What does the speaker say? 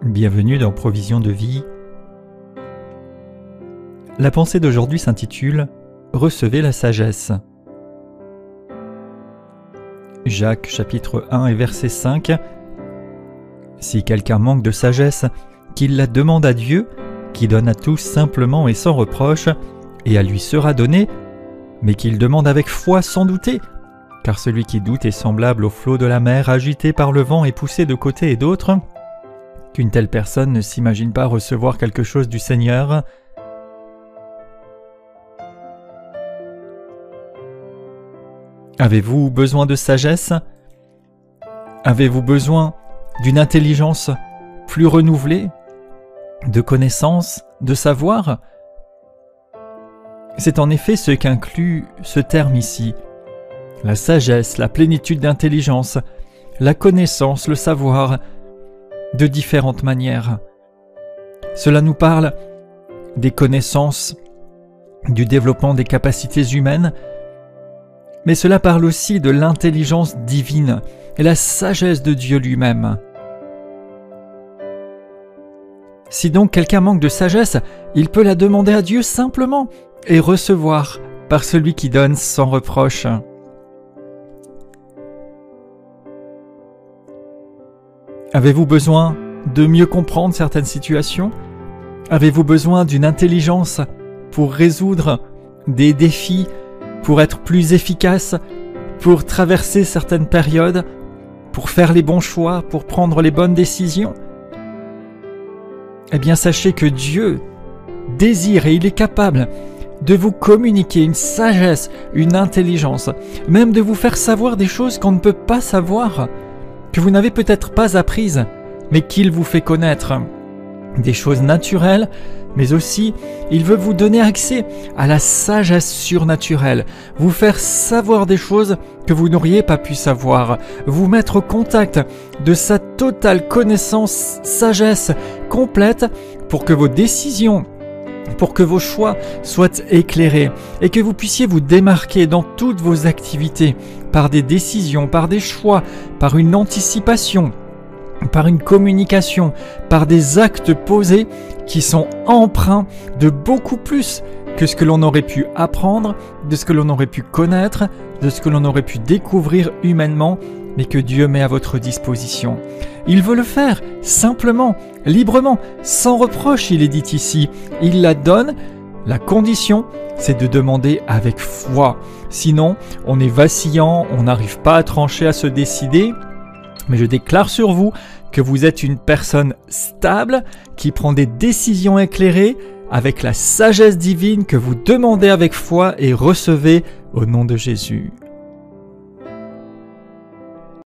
Bienvenue dans Provision de vie. La pensée d'aujourd'hui s'intitule « Recevez la sagesse ». Jacques chapitre 1 et verset 5. Si quelqu'un manque de sagesse, qu'il la demande à Dieu, qui donne à tous simplement et sans reproche, et elle lui sera donnée, mais qu'il demande avec foi sans douter, car celui qui doute est semblable au flot de la mer agité par le vent et poussé de côté et d'autre, qu'une telle personne ne s'imagine pas recevoir quelque chose du Seigneur. Avez-vous besoin de sagesse? Avez-vous besoin d'une intelligence plus renouvelée, de connaissances, de savoir? C'est en effet ce qu'inclut ce terme ici. La sagesse, la plénitude d'intelligence, la connaissance, le savoir, de différentes manières. Cela nous parle des connaissances, du développement des capacités humaines, mais cela parle aussi de l'intelligence divine et la sagesse de Dieu lui-même. Si donc quelqu'un manque de sagesse, il peut la demander à Dieu simplement et recevoir par celui qui donne sans reproche. Avez-vous besoin de mieux comprendre certaines situations? Avez-vous besoin d'une intelligence pour résoudre des défis, pour être plus efficace, pour traverser certaines périodes, pour faire les bons choix, pour prendre les bonnes décisions? Eh bien, sachez que Dieu désire et il est capable de vous communiquer une sagesse, une intelligence, même de vous faire savoir des choses qu'on ne peut pas savoir, que vous n'avez peut-être pas apprises, mais qu'il vous fait connaître. Des choses naturelles, mais aussi, il veut vous donner accès à la sagesse surnaturelle, vous faire savoir des choses que vous n'auriez pas pu savoir, vous mettre au contact de sa totale connaissance, sagesse complète pour que vos décisions, pour que vos choix soient éclairés et que vous puissiez vous démarquer dans toutes vos activités par des décisions, par des choix, par une anticipation, par une communication, par des actes posés qui sont empreints de beaucoup plus que ce que l'on aurait pu apprendre, de ce que l'on aurait pu connaître, de ce que l'on aurait pu découvrir humainement, mais que Dieu met à votre disposition. Il veut le faire simplement, librement, sans reproche, il est dit ici. Il la donne. La condition, c'est de demander avec foi. Sinon, on est vacillant, on n'arrive pas à trancher, à se décider. Mais je déclare sur vous que vous êtes une personne stable, qui prend des décisions éclairées, avec la sagesse divine que vous demandez avec foi et recevez au nom de Jésus.